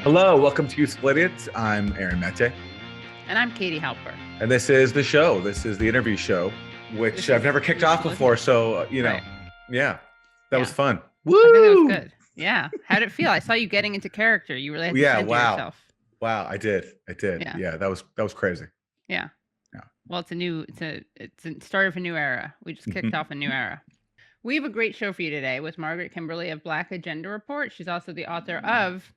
Hello, welcome to Useful Idiots. I'm Aaron Mete. And I'm Katie Halper. And this is the show. This is the interview show, which I've never kicked off before. So, Right. Yeah, that was fun. Woo! I think that was good. Yeah. How did it feel? I saw you getting into character. You really had to center yourself. Wow, I did. Yeah, that was crazy. Yeah. Well, it's a start of a new era. We just kicked off a new era. We have a great show for you today with Margaret Kimberly of Black Agenda Report. She's also the author of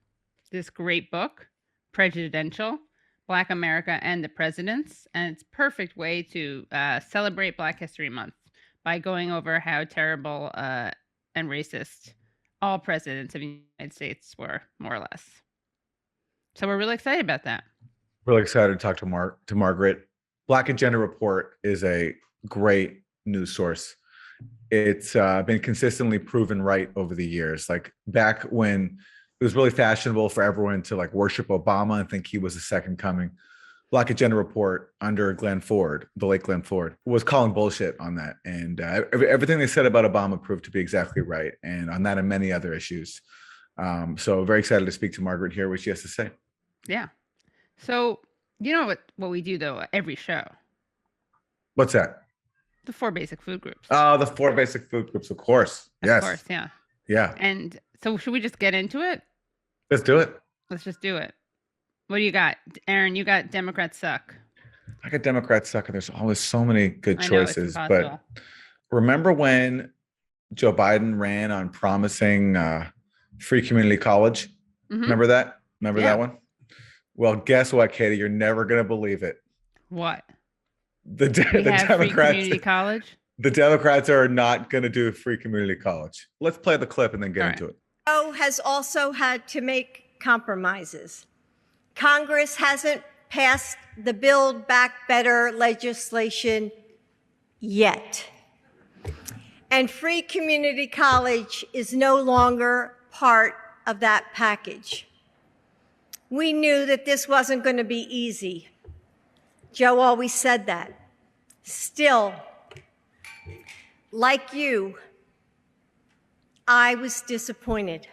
this great book, Presidential, Black America and the Presidents. And it's a perfect way to celebrate Black History Month by going over how terrible and racist all presidents of the United States were, more or less. So we're really excited about that. Really excited to talk to Margaret. Black Agenda Report is a great news source. It's been consistently proven right over the years. Like back when it was really fashionable for everyone to like worship Obama and think he was the second coming, Black Agenda Report under Glenn Ford, the late Glenn Ford, was calling bullshit on that. And everything they said about Obama proved to be exactly right. And on that and many other issues. So very excited to speak to Margaret here, what she has to say. Yeah. So you know what we do though, every show? What's that? The 4 basic food groups. Oh, the 4 basic food groups, of course. Yes. Of course, yeah. Yeah. And so should we just get into it? Let's do it. Let's just do it. What do you got? Aaron, you got Democrats suck. I got Democrats suck, and there's always so many good choices. But remember when Joe Biden ran on promising free community college? Mm-hmm. Remember that? Remember that one? Well, guess what, Katie? You're never going to believe it. What? The Democrats. Free community college? The Democrats are not going to do free community college. Let's play the clip and then get into it. Joe has also had to make compromises. Congress hasn't passed the Build Back Better legislation yet. And free community college is no longer part of that package. We knew that this wasn't going to be easy. Joe always said that. Still, like you, I was disappointed.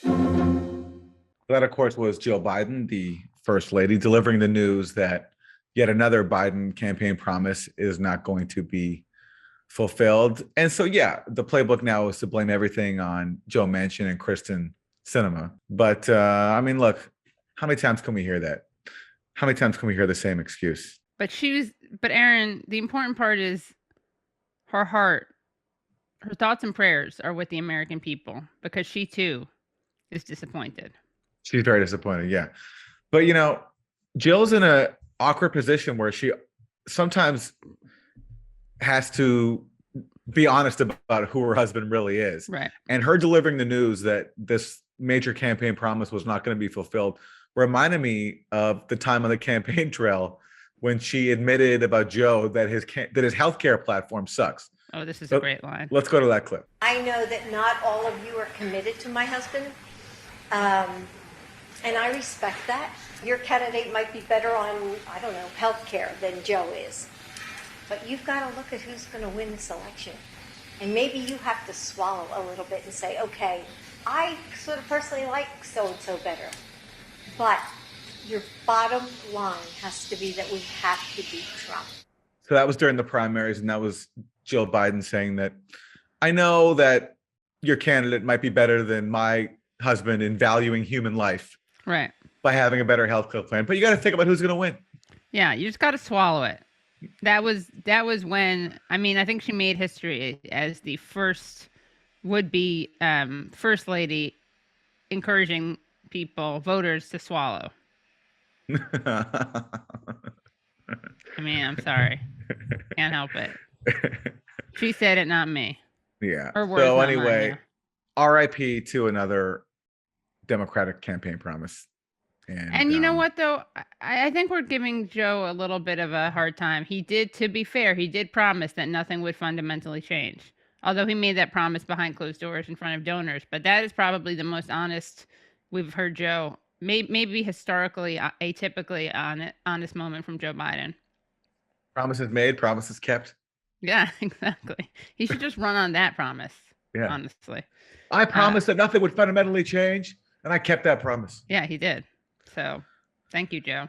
That, of course, was Jill Biden, the First Lady, delivering the news that yet another Biden campaign promise is not going to be fulfilled. And so, yeah, the playbook now is to blame everything on Joe Manchin and Kristen Sinema. But, I mean, look, how many times can we hear that? How many times can we hear the same excuse? But Aaron, the important part is her heart, her thoughts and prayers are with the American people because she too is disappointed. She's very disappointed, yeah. But, you know, Jill's in an awkward position where she sometimes has to be honest about who her husband really is. Right. And her delivering the news that this major campaign promise was not going to be fulfilled reminded me of the time on the campaign trail when she admitted about Joe that his healthcare platform sucks. Oh, this is a great line. Let's go to that clip. I know that not all of you are committed to my husband, and I respect that. Your candidate might be better on, I don't know, healthcare than Joe is. But you've got to look at who's going to win this election. And maybe you have to swallow a little bit and say, okay, I sort of personally like so-and-so better. But your bottom line has to be that we have to beat Trump. So that was during the primaries, and that was Jill Biden saying that, I know that your candidate might be better than my husband in valuing human life. Right. By having a better health care plan. But you got to think about who's going to win. Yeah, you just got to swallow it. That was when, I mean, I think she made history as the first would-be First Lady encouraging voters to swallow. I mean, I'm sorry. Can't help it. She said it, not me. Yeah. So anyway, RIP to another Democratic campaign promise. And you know what, though? I think we're giving Joe a little bit of a hard time. To be fair, he did promise that nothing would fundamentally change. Although he made that promise behind closed doors in front of donors. But that is probably the most honest we've heard Joe, maybe historically, atypically honest moment from Joe Biden. Promises made, promises kept. Yeah, exactly. He should just run on that promise, honestly. I promised that nothing would fundamentally change. And I kept that promise. Yeah, he did. So thank you, Joe.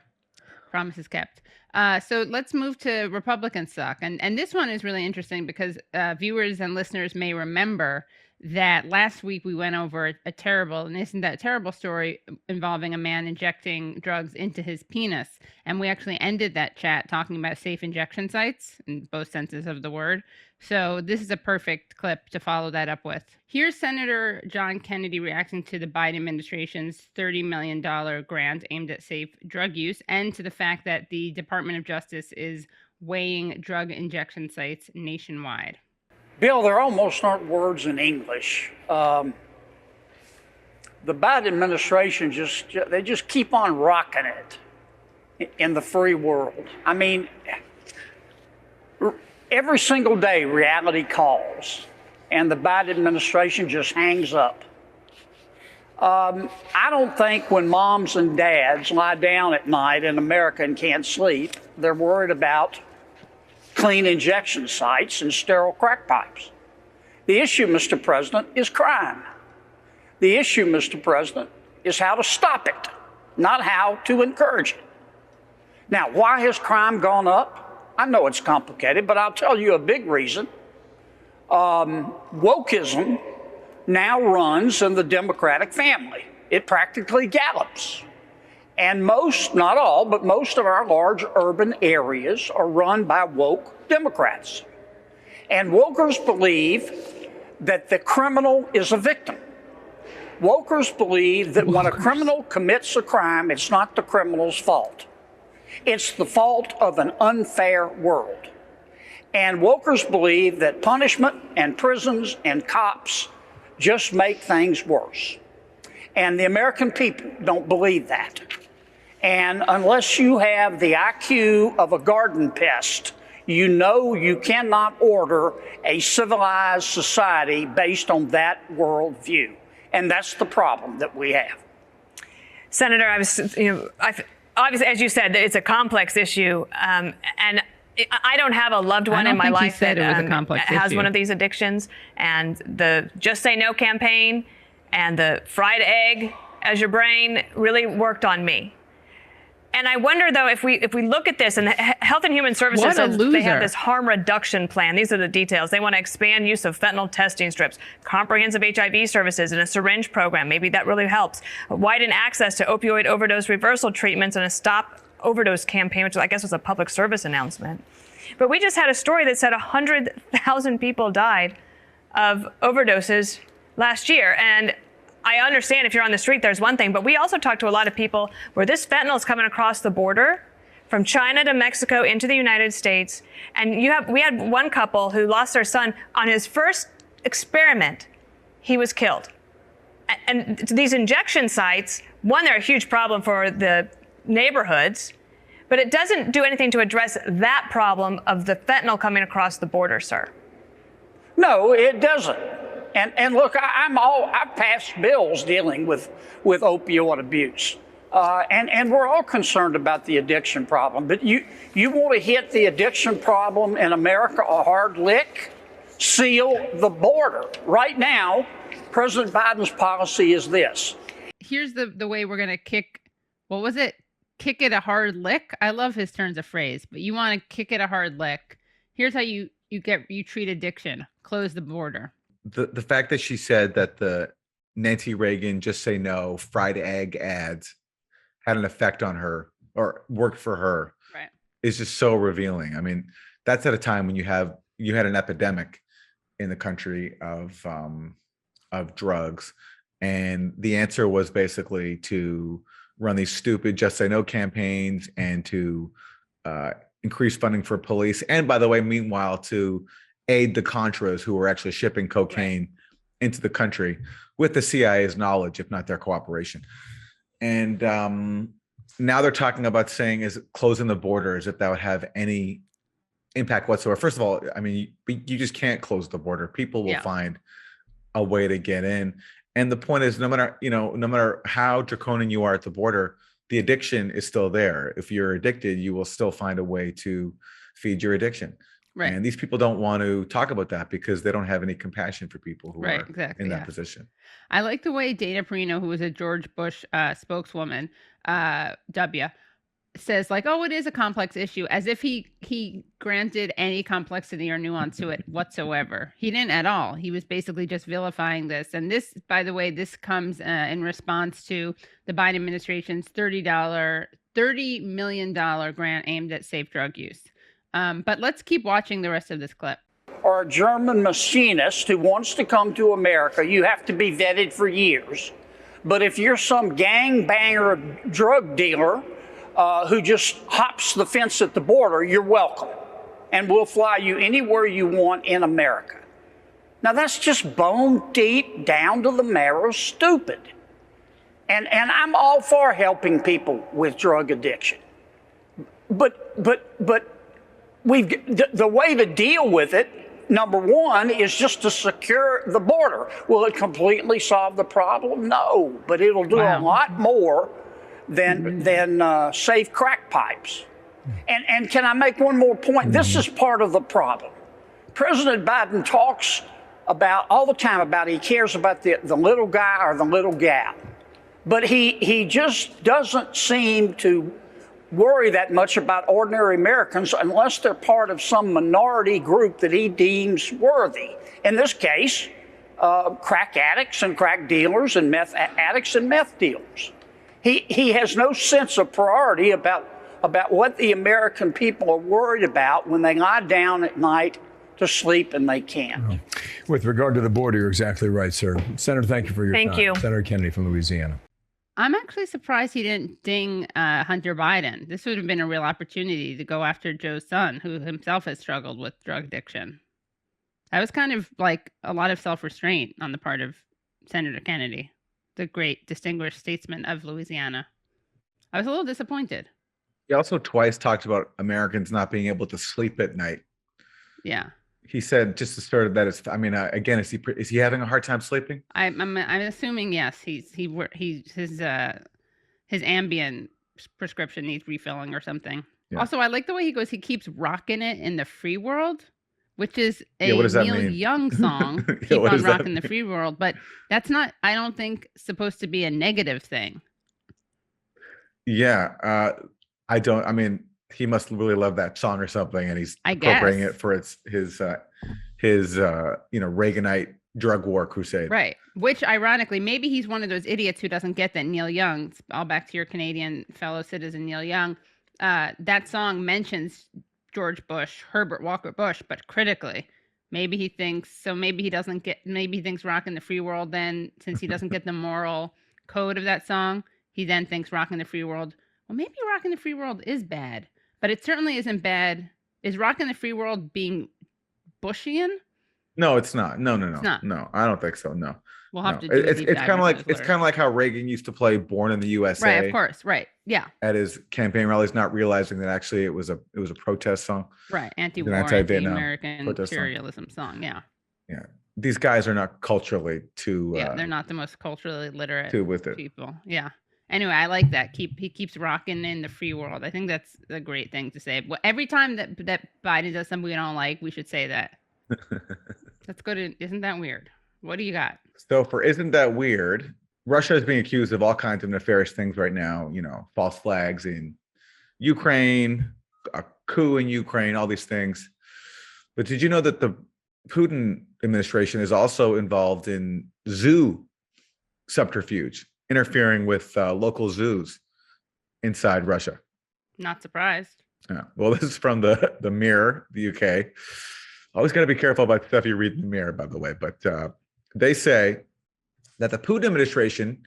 Promise is kept. So let's move to Republican suck. And this one is really interesting because viewers and listeners may remember that last week we went over a terrible, and isn't that terrible story involving a man injecting drugs into his penis. And we actually ended that chat talking about safe injection sites in both senses of the word. So this is a perfect clip to follow that up with. Here's Senator John Kennedy reacting to the Biden administration's $30 million grant aimed at safe drug use and to the fact that the Department of Justice is weighing drug injection sites nationwide. Bill, there almost aren't words in English. The Biden administration they just keep on rocking it in the free world. I mean, every single day reality calls and the Biden administration just hangs up. I don't think when moms and dads lie down at night in America and can't sleep, they're worried about clean injection sites and sterile crack pipes. The issue, Mr. President, is crime. The issue, Mr. President, is how to stop it, not how to encourage it. Now, why has crime gone up? I know it's complicated, but I'll tell you a big reason. Wokeism now runs in the Democratic family. It practically gallops. And most, not all, but most of our large urban areas are run by woke Democrats. And wokers believe that the criminal is a victim. Wokers believe that when a criminal commits a crime, it's not the criminal's fault. It's the fault of an unfair world. And wokers believe that punishment and prisons and cops just make things worse. And the American people don't believe that. And unless you have the IQ of a garden pest, you know you cannot order a civilized society based on that worldview. And that's the problem that we have. Senator, obviously, as you said, it's a complex issue. And I don't have a loved one in my life that has one of these addictions. And the Just Say No campaign and the fried egg as your brain really worked on me. And I wonder, though, if we look at this, and Health and Human Services says they have this harm reduction plan. These are the details. They want to expand use of fentanyl testing strips, comprehensive HIV services, and a syringe program. Maybe that really helps. Widen access to opioid overdose reversal treatments and a stop overdose campaign, which I guess was a public service announcement. But we just had a story that said 100,000 people died of overdoses last year. And I understand if you're on the street, there's one thing, but we also talked to a lot of people where this fentanyl is coming across the border from China to Mexico into the United States. And we had one couple who lost their son on his first experiment. He was killed. And these injection sites, one, they're a huge problem for the neighborhoods, but it doesn't do anything to address that problem of the fentanyl coming across the border, sir. No, it doesn't. And look, I've passed bills dealing with opioid abuse. And we're all concerned about the addiction problem. But you want to hit the addiction problem in America a hard lick? Seal the border. Right now, President Biden's policy is this. Here's the way we're going to kick, what was it? Kick it a hard lick? I love his turns of phrase, but you want to kick it a hard lick. Here's how you treat addiction. Close the border. The fact that she said that the Nancy Reagan Just Say No fried egg ads had an effect on her or worked for her, right, is just so revealing. I mean, that's at a time when you had an epidemic in the country of drugs, and the answer was basically to run these stupid Just Say No campaigns and to increase funding for police, and by the way, meanwhile, to aid the Contras who were actually shipping cocaine into the country with the CIA's knowledge, if not their cooperation. And now they're talking about saying, is closing the border as if that would have any impact whatsoever. First of all, I mean, you just can't close the border. People will find a way to get in. And the point is, no matter how draconian you are at the border, the addiction is still there. If you're addicted, you will still find a way to feed your addiction. Right. And these people don't want to talk about that because they don't have any compassion for people who are in that position. I like the way Dana Perino, who was a George Bush spokeswoman, W, says like, oh, it is a complex issue, as if he granted any complexity or nuance to it whatsoever. He didn't at all. He was basically just vilifying this. And this, by the way, this comes in response to the Biden administration's $30 million grant aimed at safe drug use. But let's keep watching the rest of this clip. Or a German machinist who wants to come to America, you have to be vetted for years. But if you're some gangbanger drug dealer who just hops the fence at the border, you're welcome. And we'll fly you anywhere you want in America. Now, that's just bone deep, down to the marrow stupid. And I'm all for helping people with drug addiction. But the way to deal with it, number one, is just to secure the border. Will it completely solve the problem? No, but it'll do a lot more than safe crack pipes. And can I make one more point? This is part of the problem. President Biden talks all the time about he cares about the little guy or the little gal. But he just doesn't seem to worry that much about ordinary Americans unless they're part of some minority group that he deems worthy. In this case, crack addicts and crack dealers and meth addicts and meth dealers. He has no sense of priority about what the American people are worried about when they lie down at night to sleep and they can't. With regard to the border, you're exactly right, sir. Senator, thank you for your time. Thank you. Senator Kennedy from Louisiana. I'm actually surprised he didn't ding Hunter Biden. This would have been a real opportunity to go after Joe's son, who himself has struggled with drug addiction. That was kind of like a lot of self-restraint on the part of Senator Kennedy, the great distinguished statesman of Louisiana. I was a little disappointed. He also twice talked about Americans not being able to sleep at night. Yeah. He said just to start that is, I mean, again, is he having a hard time sleeping? I'm assuming yes. His Ambien prescription needs refilling or something. Yeah. Also, I like the way he goes. He keeps rocking it in the free world, which is a Neil Young song. Keep on rocking the free world, but that's not, I don't think, supposed to be a negative thing. Yeah, I don't. I mean, he must really love that song or something, and he's appropriating it for his Reaganite drug war crusade. Right. Which, ironically, maybe he's one of those idiots who doesn't get that Neil Young. All back to your Canadian fellow citizen Neil Young. That song mentions George Bush, Herbert Walker Bush, but critically. Maybe he thinks so. Maybe he doesn't get. Maybe he thinks "Rockin' the Free World." Then, since he doesn't get the moral code of that song, he then thinks "Rockin' the Free World." Well, maybe "Rockin' the Free World" is bad. But it certainly isn't bad. Is Rockin' the Free World being Bushian? No, it's not. No. It's not. No, I don't think so. No. We'll have to do it's kind of like how Reagan used to play "Born in the USA." Right, of course. Right. Yeah. At his campaign rallies, not realizing that actually it was a protest song. Right. Anti-war, anti-American imperialism song. Yeah. Yeah. These guys are not culturally too. Yeah, they're not the most culturally literate with it. People. Yeah. Anyway, I like that. He keeps rocking in the free world. I think that's a great thing to say. Every time that Biden does something we don't like, we should say that. Let's go to Isn't That Weird? What do you got? So for Isn't That Weird, Russia is being accused of all kinds of nefarious things right now. You know, false flags in Ukraine, a coup in Ukraine, all these things. But did you know that the Putin administration is also involved in zoo subterfuge, interfering with local zoos inside Russia? Not surprised. Yeah. Well, this is from the Mirror, the UK. Always got to be careful about stuff you read in the Mirror, by the way. But they say that the Putin administration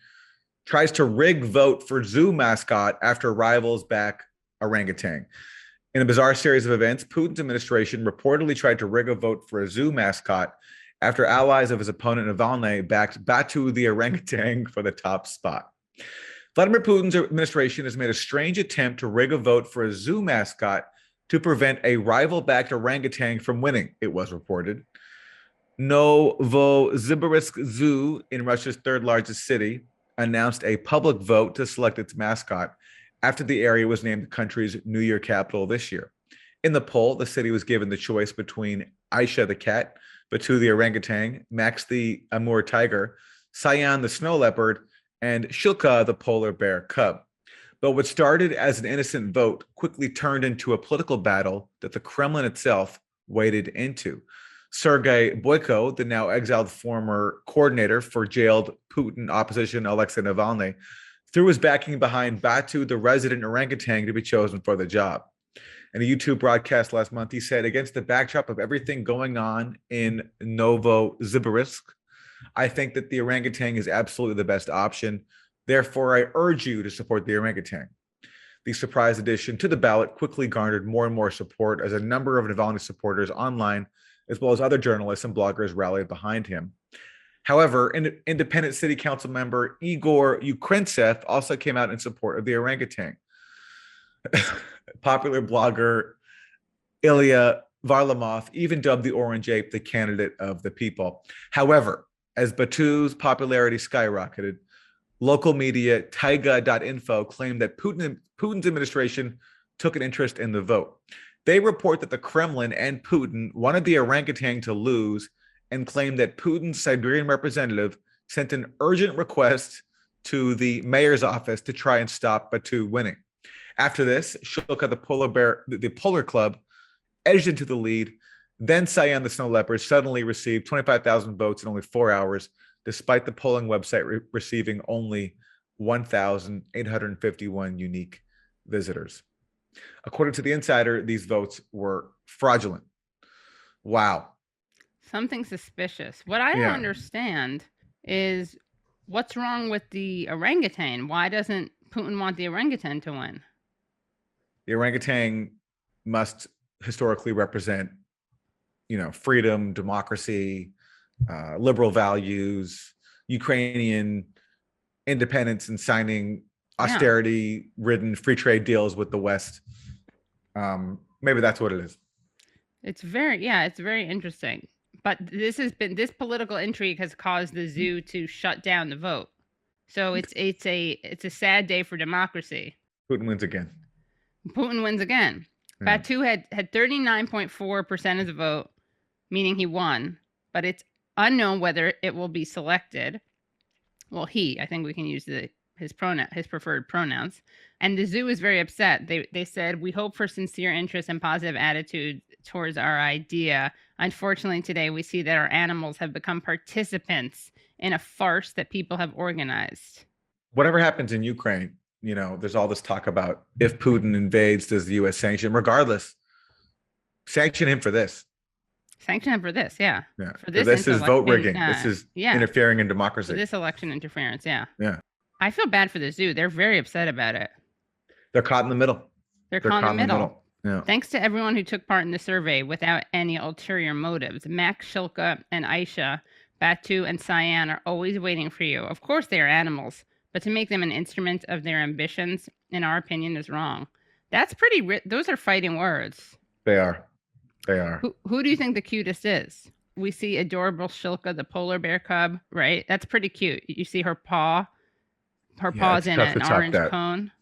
tries to rig vote for zoo mascot after rivals back orangutan. In a bizarre series of events, Putin's administration reportedly tried to rig a vote for a zoo mascot after allies of his opponent Navalny backed Batu the orangutan for the top spot. Vladimir Putin's administration has made a strange attempt to rig a vote for a zoo mascot to prevent a rival-backed orangutan from winning, it was reported. Novosibirsk Zoo in Russia's third largest city announced a public vote to select its mascot after the area was named the country's New Year capital this year. In the poll, the city was given the choice between Aisha the cat, Batu the orangutan, Max the Amur tiger, Cyan the snow leopard, and Shilka the polar bear cub. But what started as an innocent vote quickly turned into a political battle that the Kremlin itself waded into. Sergei Boyko, the now exiled former coordinator for jailed Putin opposition Alexei Navalny, threw his backing behind Batu, the resident orangutan, to be chosen for the job. In a YouTube broadcast last month, he said, against the backdrop of everything going on in Novosibirsk, I think that the orangutan is absolutely the best option. Therefore, I urge you to support the orangutan. The surprise addition to the ballot quickly garnered more and more support as a number of Navalny supporters online, as well as other journalists and bloggers, rallied behind him. However, independent city council member Igor Ukrentsev also came out in support of the orangutan. Popular blogger Ilya Varlamov even dubbed the Orange Ape the candidate of the people. However, as Batu's popularity skyrocketed, local media Taiga.info claimed that Putin's administration took an interest in the vote. They report that the Kremlin and Putin wanted the orangutan to lose and claimed that Putin's Siberian representative sent an urgent request to the mayor's office to try and stop Batu winning. After this, Shilka the polar club edged into the lead. Then Cyan the snow leopard suddenly received 25,000 votes in only 4 hours, despite the polling website receiving only 1,851 unique visitors. According to The Insider, these votes were fraudulent. Wow. Something suspicious. What I don't understand is what's wrong with the orangutan? Why doesn't Putin want the orangutan to win? The orangutan must historically represent, freedom, democracy, liberal values, Ukrainian independence, and signing austerity-ridden free trade deals with the West. Maybe that's what it is. It's very interesting. But this political intrigue has caused the zoo to shut down the vote. So it's a sad day for democracy. Putin wins again. Yeah. Batu had 39.4% of the vote, meaning he won, but it's unknown whether it will be selected. Well, I think we can use his preferred pronouns. And the zoo is very upset. They said, we hope for sincere interest and positive attitude towards our idea. Unfortunately, today we see that our animals have become participants in a farce that people have organized. Whatever happens in Ukraine, there's all this talk about if Putin invades, does the U.S. sanction? Regardless, sanction him for this. Sanction him for this, yeah. For this is vote rigging. This is interfering in democracy. For this election interference, yeah. Yeah. I feel bad for the zoo. They're very upset about it. They're caught in the middle. They're caught in the middle. Yeah. Thanks to everyone who took part in the survey without any ulterior motives. Max, Shilka, and Aisha, Batu, and Cyan are always waiting for you. Of course they are animals, but to make them an instrument of their ambitions, in our opinion, is wrong. That's pretty those are fighting words. They are. Who do you think the cutest is? We see adorable Shilka, the polar bear cub, right? That's pretty cute. You see her paw. Her paw's in an orange cone.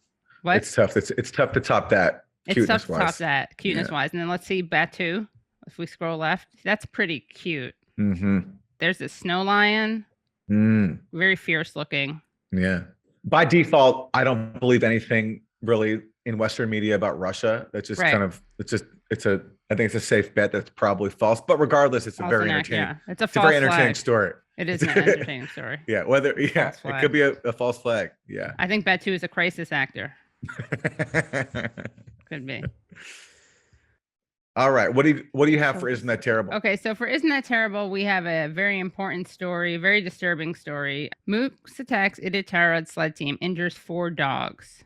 What? It's tough. It's tough to top that. It's tough to top that cuteness-wise. And then let's see Batu. If we scroll left, that's pretty cute. Mm-hmm. There's the snow lion. Very fierce looking. Yeah. By default, I don't believe anything really in Western media about Russia. That's just kind of, I think it's a safe bet that's probably false. But regardless, it's a very entertaining. Yeah. It's a very entertaining story. It is an entertaining story. Yeah. It could be a false flag. Yeah. I think Batu is a crisis actor. Could be. All right. What do you have for Isn't That Terrible? Okay, so for Isn't That Terrible, we have a very important story, very disturbing story. Moose attacks Iditarod sled team, injures 4 dogs.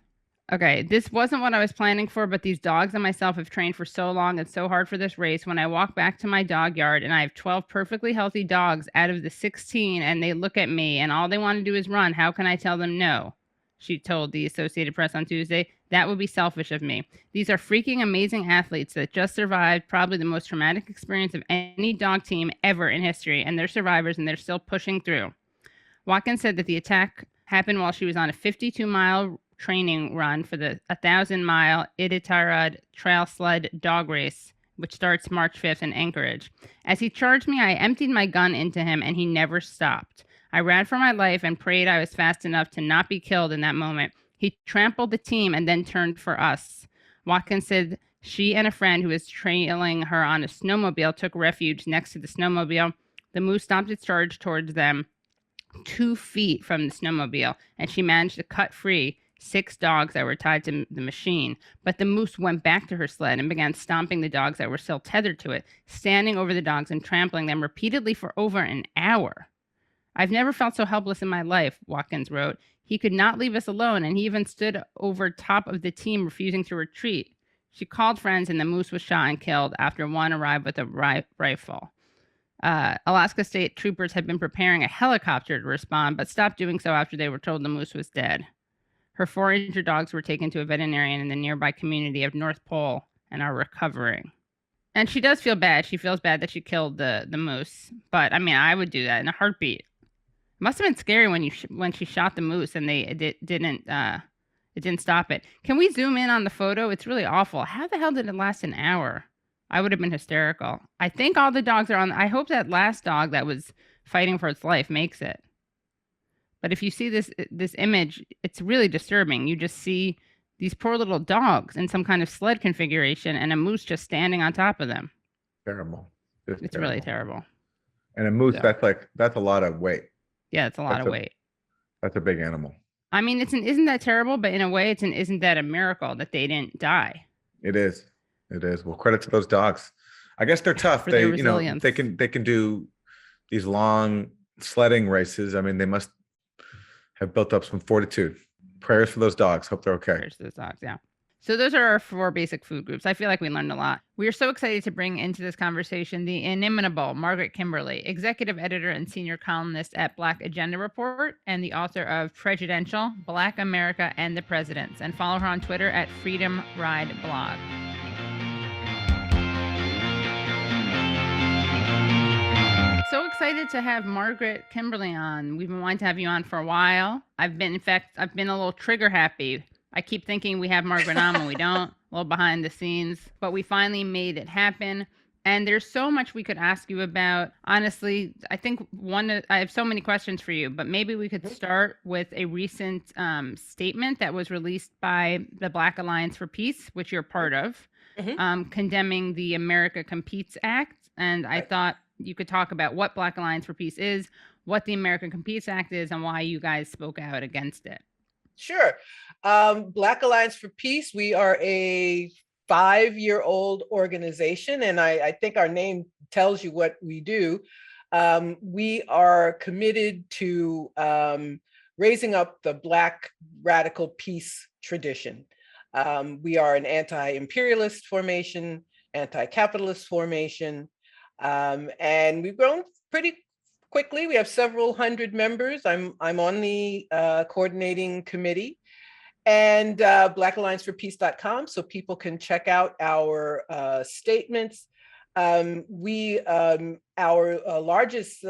Okay, this wasn't what I was planning for, but these dogs and myself have trained for so long and so hard for this race. When I walk back to my dog yard and I have 12 perfectly healthy dogs out of the 16 and they look at me and all they want to do is run, how can I tell them no? She told the Associated Press on Tuesday. That would be selfish of me. These are freaking amazing athletes that just survived probably the most traumatic experience of any dog team ever in history, and they're survivors and they're still pushing through. Watkins said that the attack happened while she was on a 52-mile training run for the 1,000-mile Iditarod Trail Sled Dog Race, which starts March 5th in Anchorage. As he charged me, I emptied my gun into him, and he never stopped. I ran for my life and prayed I was fast enough to not be killed in that moment. He trampled the team and then turned for us. Watkins said she and a friend who was trailing her on a snowmobile took refuge next to the snowmobile. The moose stopped its charge towards them 2 feet from the snowmobile, and she managed to cut free 6 dogs that were tied to the machine. But the moose went back to her sled and began stomping the dogs that were still tethered to it, standing over the dogs and trampling them repeatedly for over an hour. I've never felt so helpless in my life, Watkins wrote. He could not leave us alone, and he even stood over top of the team, refusing to retreat. She called friends, and the moose was shot and killed after one arrived with a rifle. Alaska State troopers had been preparing a helicopter to respond, but stopped doing so after they were told the moose was dead. Her 4 injured dogs were taken to a veterinarian in the nearby community of North Pole and are recovering. And she does feel bad. She feels bad that she killed the moose. But, I mean, I would do that in a heartbeat. It must have been scary when she shot the moose and it didn't stop it. Can we zoom in on the photo? It's really awful. How the hell did it last an hour? I would have been hysterical. I think all the dogs are on. I hope that last dog that was fighting for its life makes it. But if you see this image, it's really disturbing. You just see these poor little dogs in some kind of sled configuration and a moose just standing on top of them. Terrible. It's really terrible. And a moose, that's a lot of weight. Yeah, it's a lot of weight. That's a big animal. I mean, isn't that terrible? But in a way, isn't that a miracle that they didn't die? It is. It is. Well, credit to those dogs. I guess they're tough. They can do these long sledding races. I mean, they must have built up some fortitude. Prayers for those dogs. Hope they're okay. Prayers for those dogs, yeah. So those are our 4 basic food groups. I feel like we learned a lot. We are so excited to bring into this conversation the inimitable Margaret Kimberly, executive editor and senior columnist at Black Agenda Report and the author of Presidential, Black America and the Presidents. And follow her on Twitter at Freedom Ride Blog. So excited to have Margaret Kimberly on. We've been wanting to have you on for a while. I've been a little trigger happy. I keep thinking we have Margaret on when we don't, a little behind the scenes, but we finally made it happen. And there's so much we could ask you about. Honestly, I think I have so many questions for you, but maybe we could start with a recent statement that was released by the Black Alliance for Peace, which you're part of, condemning the America Competes Act. And I thought you could talk about what Black Alliance for Peace is, what the America Competes Act is, and why you guys spoke out against it. Sure. Black Alliance for Peace, we are a 5-year-old organization, and I think our name tells you what we do. We are committed to raising up the Black radical peace tradition. We are an anti-imperialist formation, anti-capitalist formation, and we've grown pretty quickly. We have several hundred members. I'm on the coordinating committee, and blackallianceforpeace.com, so people can check out our statements. Our largest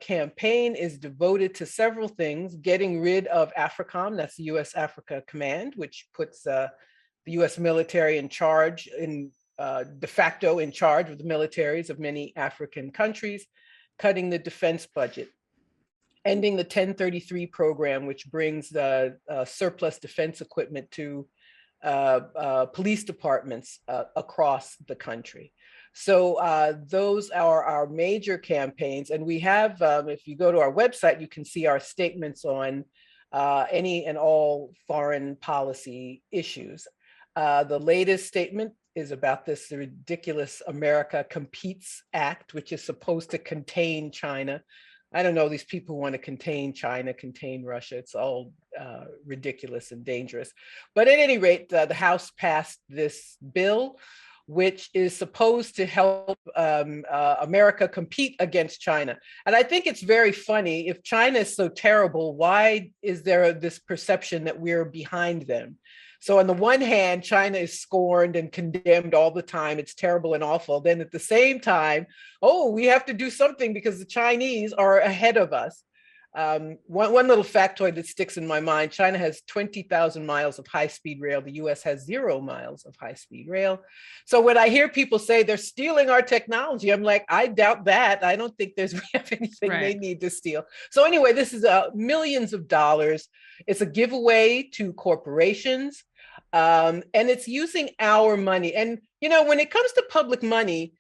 campaign is devoted to several things: getting rid of AFRICOM, that's the U.S. Africa Command, which puts the U.S. military in charge, de facto in charge of the militaries of many African countries. Cutting the defense budget, ending the 1033 program, which brings the surplus defense equipment to police departments across the country. So those are our major campaigns. And we have, if you go to our website, you can see our statements on any and all foreign policy issues. The latest statement is about this ridiculous America Competes Act, which is supposed to contain China. I don't know, these people want to contain China, contain Russia. It's all ridiculous and dangerous. But at any rate, the House passed this bill, which is supposed to help America compete against China. And I think it's very funny. If China is so terrible, why is there this perception that we're behind them? So on the one hand, China is scorned and condemned all the time. It's terrible and awful. Then at the same time, we have to do something because the Chinese are ahead of us. One little factoid that sticks in my mind, China has 20,000 miles of high-speed rail. The US has 0 miles of high-speed rail. So when I hear people say they're stealing our technology, I'm like, I doubt that. I don't think we have anything they need to steal. So anyway, this is millions of dollars. It's a giveaway to corporations, and it's using our money. And, when it comes to public money,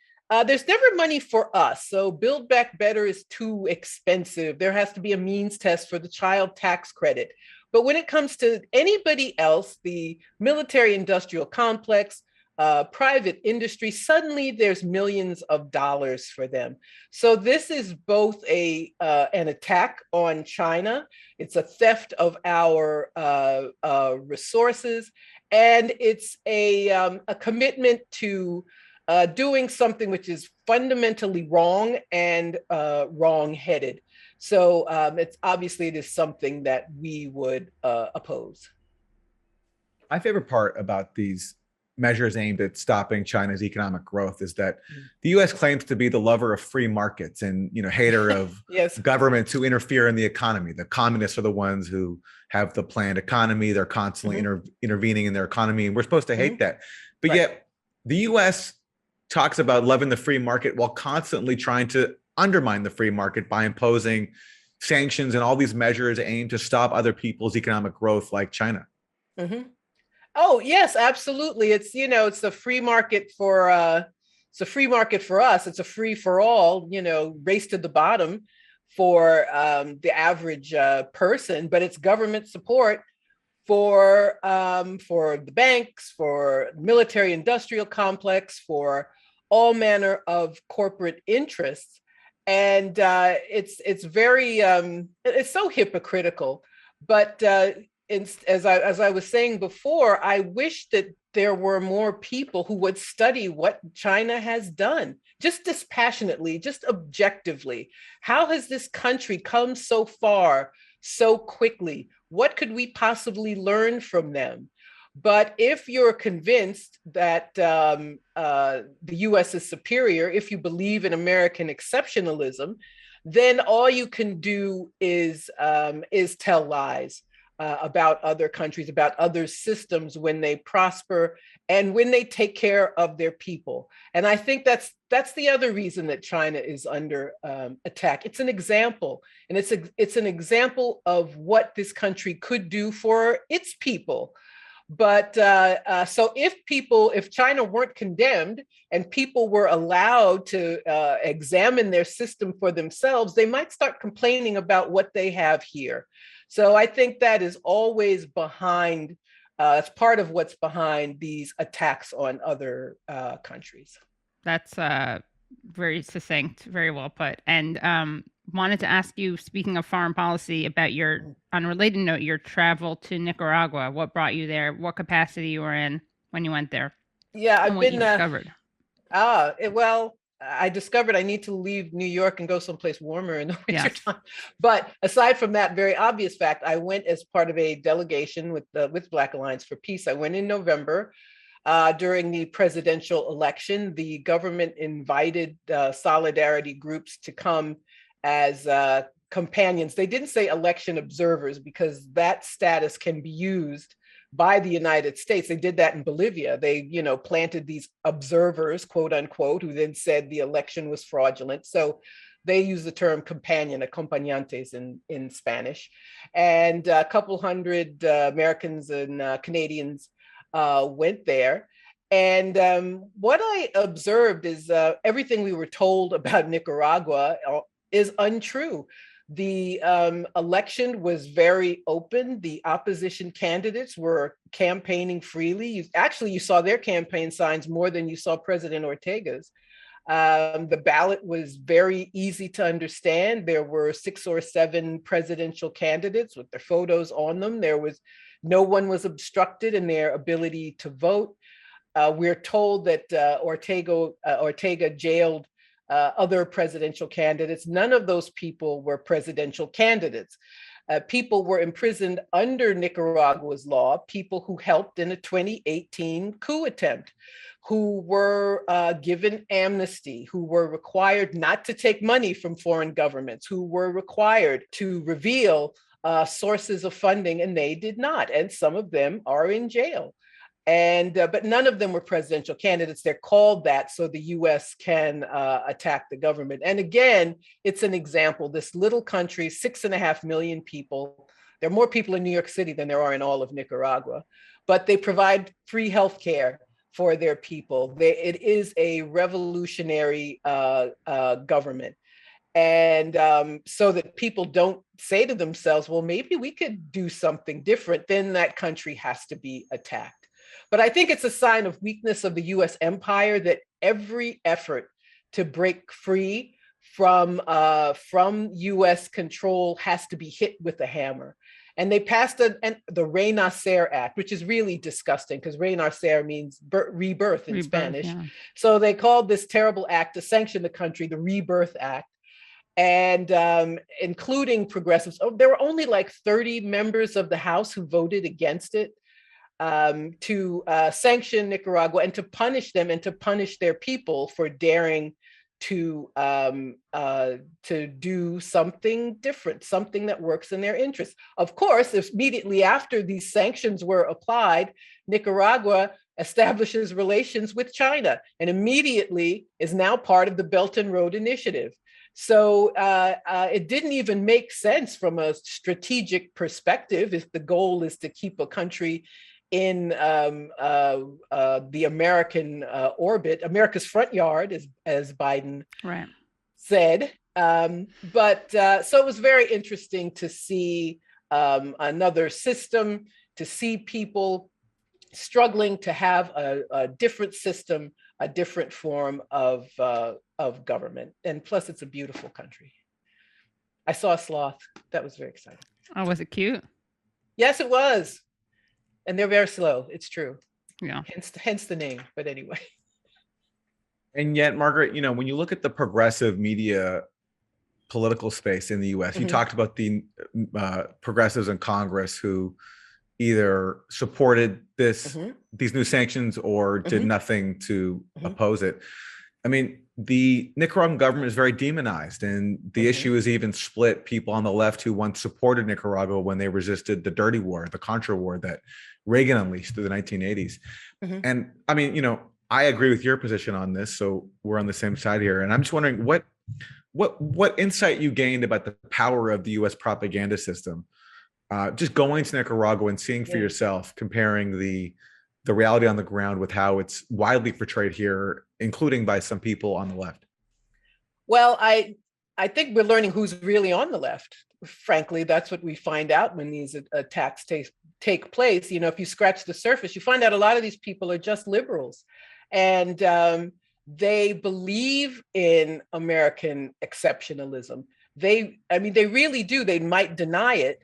there's never money for us. So Build Back Better is too expensive. There has to be a means test for the child tax credit. But when it comes to anybody else, the military industrial complex, private industry, suddenly there's millions of dollars for them. So this is both an attack on China. It's a theft of our resources. And it's a commitment to doing something which is fundamentally wrong and wrong-headed. So it is something that we would oppose. My favorite part about these measures aimed at stopping China's economic growth is that the U.S. claims to be the lover of free markets and hater of governments who interfere in the economy. The communists are the ones who have the planned economy. They're constantly intervening in their economy, and we're supposed to hate that. But yet the U.S. talks about loving the free market while constantly trying to undermine the free market by imposing sanctions and all these measures aimed to stop other people's economic growth, like China. Oh yes, absolutely. It's it's a free market for us. It's a free for all. Race to the bottom for the average person, but it's government support for the banks, for military industrial complex, for all manner of corporate interests. And it's very it's so hypocritical. But as I was saying before, I wish that there were more people who would study what China has done, just dispassionately, just objectively. How has this country come so far so quickly? What could we possibly learn from them? But if you're convinced that the US is superior, if you believe in American exceptionalism, then all you can do is tell lies about other countries, about other systems when they prosper and when they take care of their people. And I think that's the other reason that China is under attack. It's an example, and it's an example of what this country could do for its people. But so if China weren't condemned and people were allowed to examine their system for themselves, they might start complaining about what they have here. So I think that is always behind, it's part of what's behind these attacks on other countries. That's very succinct, very well put. And wanted to ask you, speaking of foreign policy, about on a related note, your travel to Nicaragua. What brought you there? What capacity you were in when you went there? Yeah, I've been discovered. I discovered I need to leave New York and go someplace warmer in the winter time. But aside from that very obvious fact, I went as part of a delegation with Black Alliance for Peace. I went in November during the presidential election. The government invited solidarity groups to come as companions. They didn't say election observers because that status can be used by the United States. They did that in Bolivia. They, planted these observers, quote unquote, who then said the election was fraudulent. So they use the term companion, acompañantes in Spanish. And a couple hundred Americans and Canadians went there. And what I observed is everything we were told about Nicaragua is untrue. The election was very open. The opposition candidates were campaigning freely. You saw their campaign signs more than you saw President Ortega's. The ballot was very easy to understand. There were 6 or 7 presidential candidates with their photos on them. No one was obstructed in their ability to vote. We're told that Ortega jailed other presidential candidates. None of those people were presidential candidates. People were imprisoned under Nicaragua's law, people who helped in a 2018 coup attempt, who were given amnesty, who were required not to take money from foreign governments, who were required to reveal sources of funding, and they did not. And some of them are in jail. And but none of them were presidential candidates. They're called that so the US can attack the government. And again, it's an example. This little country, 6.5 million people. There are more people in New York City than there are in all of Nicaragua, but they provide free healthcare for their people. It is a revolutionary government. And so that people don't say to themselves, well, maybe we could do something different, then that country has to be attacked. But I think it's a sign of weakness of the US empire that every effort to break free from US control has to be hit with a hammer. And they passed the Reynacare Act, which is really disgusting because Reynacare means rebirth in Spanish. Yeah. So they called this terrible act to sanction the country, the Rebirth Act. And including progressives. There were only like 30 members of the House who voted against it. To sanction Nicaragua and to punish them and to punish their people for daring to do something different, something that works in their interest. Of course, immediately after these sanctions were applied, Nicaragua establishes relations with China and immediately is now part of the Belt and Road Initiative. So it didn't even make sense from a strategic perspective if the goal is to keep a country in the American orbit, America's front yard, as Biden said. But so it was very interesting to see another system, to see people struggling to have a different system, a different form of government. And plus, it's a beautiful country. I saw a sloth. That was very exciting. Oh, was it cute? Yes, it was. And they're very slow. It's true. Yeah. Hence the name. But anyway. And yet, Margaret, when you look at the progressive media political space in the US, you talked about the progressives in Congress who either supported these new sanctions or did nothing to oppose it. I mean, the Nicaraguan government is very demonized, and the issue is even split people on the left who once supported Nicaragua when they resisted the dirty war, the Contra war that Reagan unleashed through the 1980s. And I mean, I agree with your position on this, so we're on the same side here. And I'm just wondering what insight you gained about the power of the US propaganda system, just going to Nicaragua and seeing for yourself, comparing the reality on the ground with how it's widely portrayed here, including by some people on the left. Well, I think we're learning who's really on the left. Frankly, that's what we find out when these attacks take place. If you scratch the surface, you find out a lot of these people are just liberals. And they believe in American exceptionalism. They really do. They might deny it.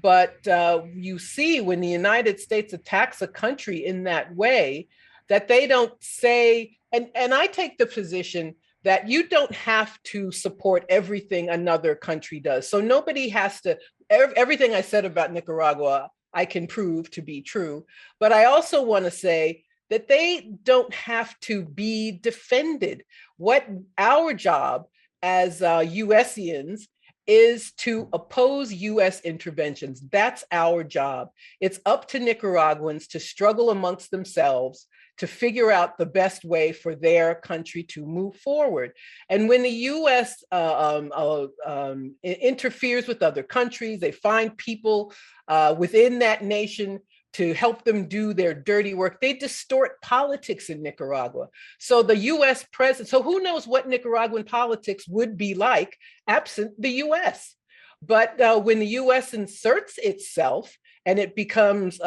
But you see when the United States attacks a country in that way, that they don't say, and I take the position that you don't have to support everything another country does. So nobody has to, everything I said about Nicaragua, I can prove to be true. But I also want to say that they don't have to be defended. What our job as USians is to oppose US interventions. That's our job. It's up to Nicaraguans to struggle amongst themselves to figure out the best way for their country to move forward. And when the US interferes with other countries, they find people within that nation to help them do their dirty work. They distort politics in Nicaragua. So the US president, so who knows what Nicaraguan politics would be like absent the US. But when the US inserts itself and it becomes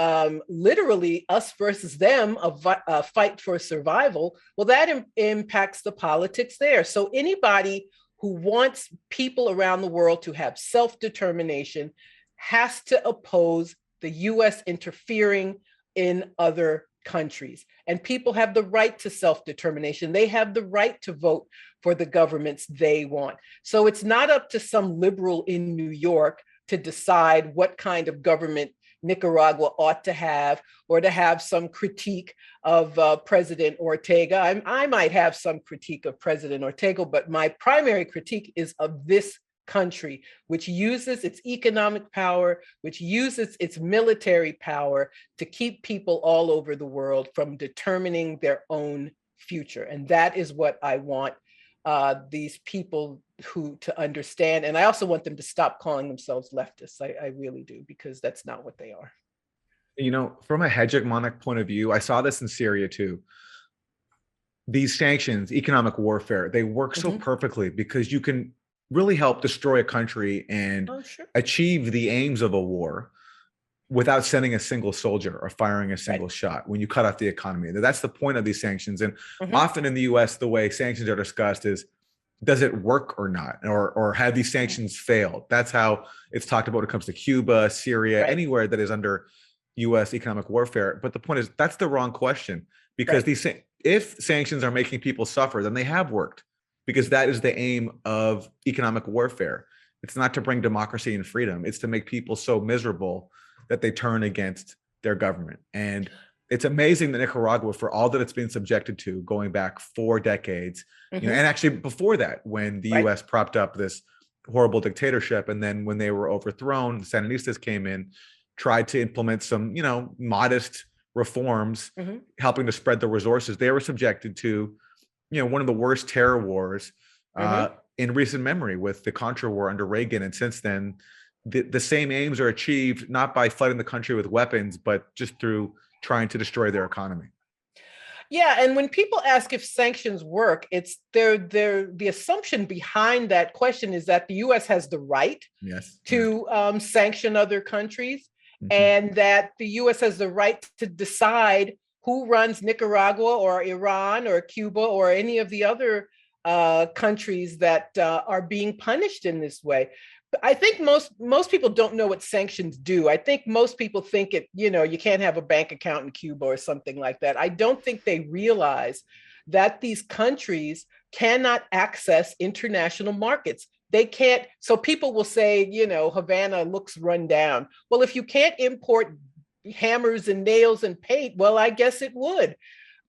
literally us versus them, a fight for survival, well, that impacts the politics there. So anybody who wants people around the world to have self-determination has to oppose the US interfering in other countries. And people have the right to self-determination. They have the right to vote for the governments they want. So it's not up to some liberal in New York to decide what kind of government Nicaragua ought to have, or to have some critique of President Ortega. I might have some critique of President Ortega, but my primary critique is of this country, which uses its economic power, which uses its military power to keep people all over the world from determining their own future. And that is what I want these people to understand. And I also want them to stop calling themselves leftists. I really do, because that's not what they are. You know, from a hegemonic point of view, I saw this in Syria too. These sanctions, economic warfare, they work so perfectly because you can really help destroy a country and achieve the aims of a war without sending a single soldier or firing a single shot when you cut off the economy. That's the point of these sanctions. And often in the US, the way sanctions are discussed is, does it work or not? Or have these sanctions failed? That's how it's talked about when it comes to Cuba, Syria, anywhere that is under US economic warfare. But the point is, that's the wrong question, because if sanctions are making people suffer, then they have worked, because that is the aim of economic warfare. It's not to bring democracy and freedom. It's to make people so miserable that they turn against their government. And it's amazing that Nicaragua, for all that it's been subjected to, going back 4 decades, you know, and actually before that, when the US propped up this horrible dictatorship, and then when they were overthrown, the Sandinistas came in, tried to implement some, you know, modest reforms, helping to spread the resources. They were subjected to, you know, one of the worst terror wars in recent memory, with the Contra war under Reagan. And since then, the same aims are achieved, not by flooding the country with weapons, but just through trying to destroy their economy. Yeah, and when people ask if sanctions work, it's the assumption behind that question is that the U.S. has the right to sanction other countries, and that the U.S. has the right to decide who runs Nicaragua or Iran or Cuba or any of the other countries that are being punished in this way. I think most people don't know what sanctions do. I think most people think you can't have a bank account in Cuba or something like that. I don't think they realize that these countries cannot access international markets. They can't. So people will say, Havana looks run down. Well, if you can't import hammers and nails and paint, well, I guess it would.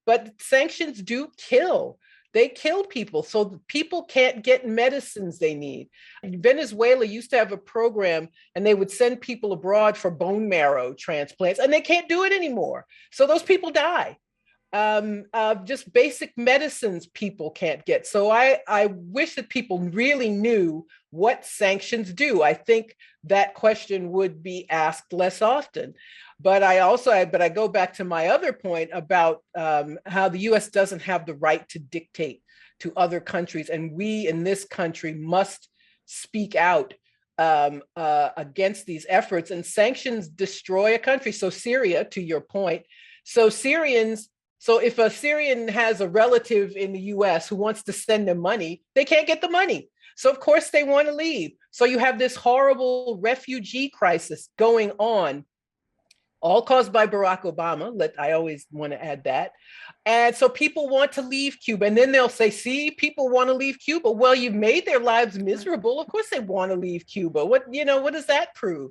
But sanctions do kill. They kill people, so people can't get medicines they need. Venezuela used to have a program, and they would send people abroad for bone marrow transplants, and they can't do it anymore. So those people die. Just basic medicines people can't get. So I wish that people really knew what sanctions do. I think that question would be asked less often. But I go back to my other point about how the U.S. doesn't have the right to dictate to other countries, and we in this country must speak out against these efforts. And sanctions destroy a country. So Syria, to your point, so if a Syrian has a relative in the U.S. who wants to send them money, they can't get the money. So of course they want to leave. So you have this horrible refugee crisis going on, all caused by Barack Obama. I always want to add that. And so people want to leave Cuba. And then they'll say, see, people want to leave Cuba. Well, you've made their lives miserable. Of course they want to leave Cuba. What does that prove?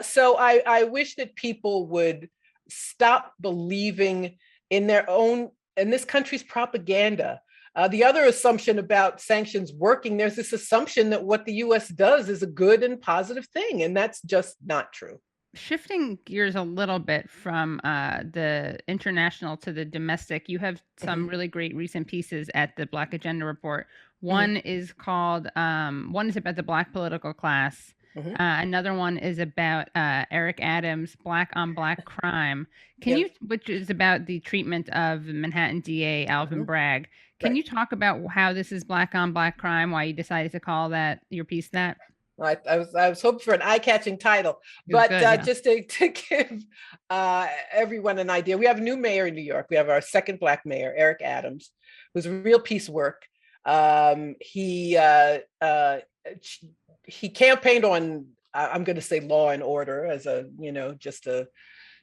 So I wish that people would stop believing in this country's propaganda. The other assumption about sanctions working, there's this assumption that what the U.S. does is a good and positive thing, and that's just not true. Shifting gears a little bit from the international to the domestic, you have some really great recent pieces at the Black Agenda Report. One is called, one is about the Black political class. Another one is about Eric Adams' Black on Black crime. Which is about the treatment of Manhattan DA Alvin Bragg. Can you talk about how this is Black on Black crime, why you decided to call your piece that? I was hoping for an eye-catching title, but just to give everyone an idea, we have a new mayor in New York. We have our second Black mayor, Eric Adams, who's a real piece of work. He campaigned on, I'm going to say law and order as just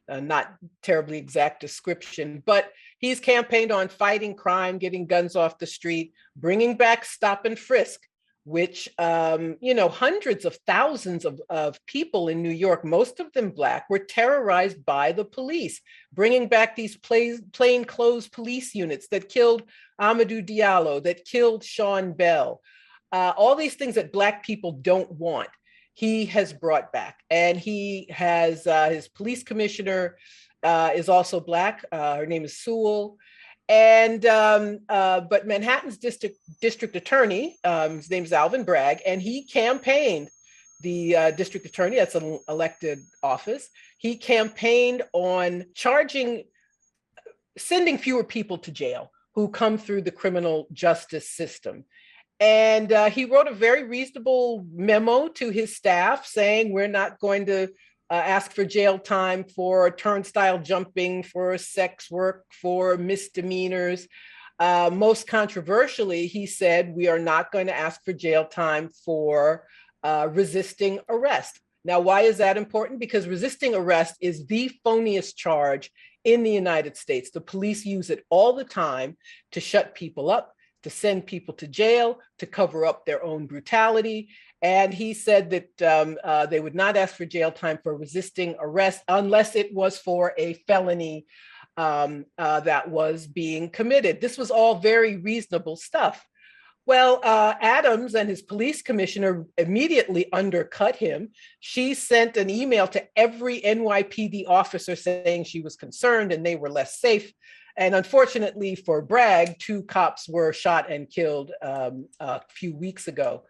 not terribly exact description, but he's campaigned on fighting crime, getting guns off the street, bringing back stop and frisk, which, hundreds of thousands of people in New York, most of them Black, were terrorized by the police, bringing back these plainclothes police units that killed Amadou Diallo, that killed Sean Bell, all these things that Black people don't want. He has brought back, and he has his police commissioner is also Black. Her name is Sewell. And but Manhattan's district attorney, his name is Alvin Bragg, and he campaigned, the district attorney, that's an elected office. He campaigned on sending fewer people to jail who come through the criminal justice system. And he wrote a very reasonable memo to his staff saying, we're not going to ask for jail time for turnstile jumping, for sex work, for misdemeanors. Most controversially, he said, we are not going to ask for jail time for resisting arrest. Now, why is that important? Because resisting arrest is the phoniest charge in the United States. The police use it all the time to shut people up, to send people to jail, to cover up their own brutality. And he said that they would not ask for jail time for resisting arrest unless it was for a felony that was being committed. This was all very reasonable stuff. Well, Adams and his police commissioner immediately undercut him. She sent an email to every NYPD officer saying she was concerned and they were less safe. And unfortunately for Bragg, 2 cops were shot and killed a few weeks ago.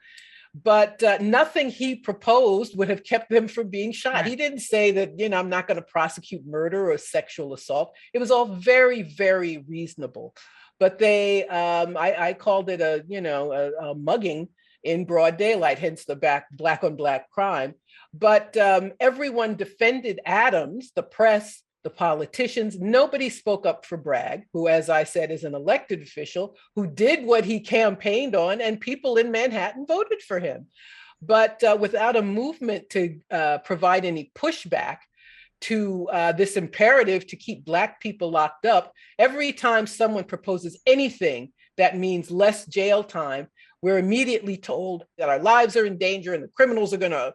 But nothing he proposed would have kept them from being shot. Right. He didn't say that, I'm not going to prosecute murder or sexual assault. It was all very, very reasonable. But I called it a mugging in broad daylight, hence the black on black crime. But everyone defended Adams, the press, the politicians. Nobody spoke up for Bragg, who, as I said, is an elected official who did what he campaigned on, and people in Manhattan voted for him. But without a movement to provide any pushback to this imperative to keep Black people locked up, every time someone proposes anything that means less jail time, we're immediately told that our lives are in danger and the criminals are going to,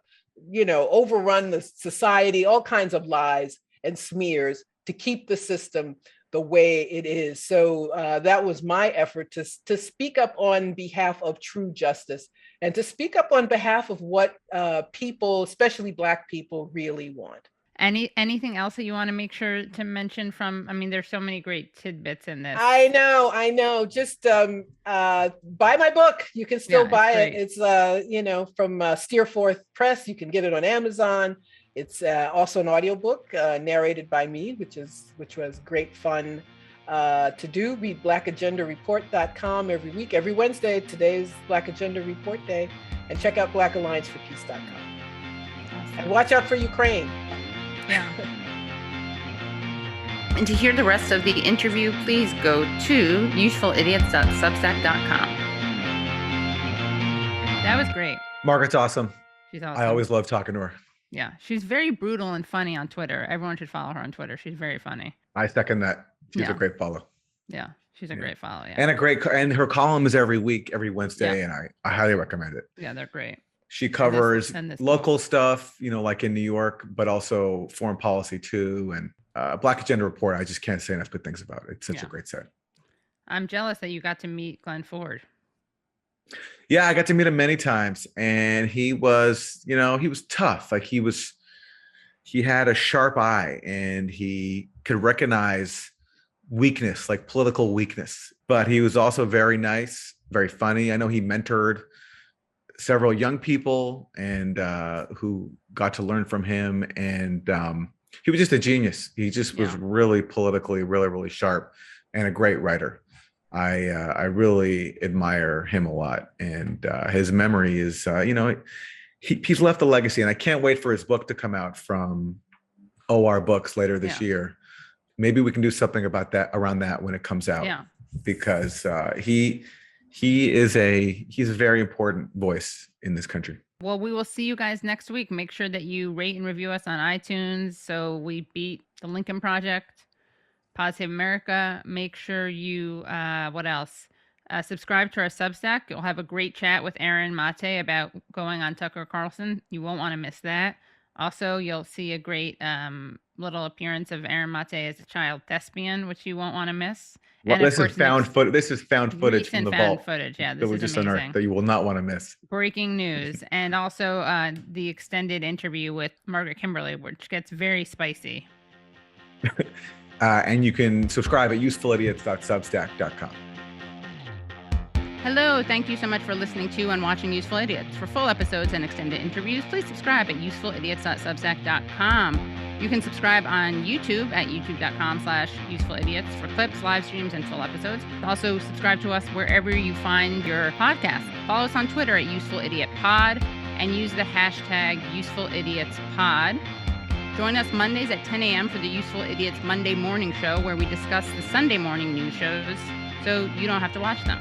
overrun the society, all kinds of lies and smears to keep the system the way it is. So that was my effort to speak up on behalf of true justice and to speak up on behalf of what people, especially Black people, really want. Anything else that you want to make sure to mention there's so many great tidbits in this. I know. Just buy my book. You can still buy it. It's, from Steerforth Press. You can get it on Amazon. It's also an audiobook narrated by me, which was great fun to do. Read blackagendareport.com every week, every Wednesday. Today's Black Agenda Report Day. And check out blackallianceforpeace.com. Awesome. And watch out for Ukraine. Yeah. And to hear the rest of the interview, please go to usefulidiots.substack.com. That was great. Margaret's awesome. She's awesome. I always love talking to her. Yeah, she's very brutal and funny on Twitter. Everyone should follow her on Twitter. She's very funny. I second that. She's a great follow. Yeah, she's a great follow. Yeah, and her column is every week, every Wednesday, and I highly recommend it. Yeah, they're great. She covers local stuff, like in New York, but also foreign policy too. And Black Agenda Report, I just can't say enough good things about it. It's such a great set. I'm jealous that you got to meet Glenn Ford. Yeah, I got to meet him many times, and he was, he was tough. Like he had a sharp eye, and he could recognize weakness, like political weakness. But he was also very nice, very funny. I know he mentored several young people and who got to learn from him, and he was just a genius. He just was really politically, really, really sharp, and a great writer. I really admire him a lot, and his memory is, he's left a legacy, and I can't wait for his book to come out from OR Books later this year. Maybe we can do something about that around that when it comes out, because he's a very important voice in this country. Well, we will see you guys next week. Make sure that you rate and review us on iTunes so we beat the Lincoln Project, Positive America. Make sure you, what else? Subscribe to our Substack. You'll have a great chat with Aaron Mate about going on Tucker Carlson. You won't want to miss that. Also, you'll see a great little appearance of Aaron Mate as a child thespian, which you won't want to miss. Well, this is found footage from the vault. Footage, yeah. That we just unearthed that you will not want to miss. Breaking news, and also the extended interview with Margaret Kimberly, which gets very spicy. And you can subscribe at usefulidiots.substack.com. Hello, thank you so much for listening to and watching Useful Idiots. For full episodes and extended interviews, please subscribe at usefulidiots.substack.com. You can subscribe on YouTube at youtube.com/usefulidiots for clips, live streams, and full episodes. Also, subscribe to us wherever you find your podcast. Follow us on Twitter at UsefulIdiotPod and use the hashtag UsefulIdiotsPod. Join us Mondays at 10 a.m. for the Useful Idiots Monday Morning Show, where we discuss the Sunday morning news shows so you don't have to watch them.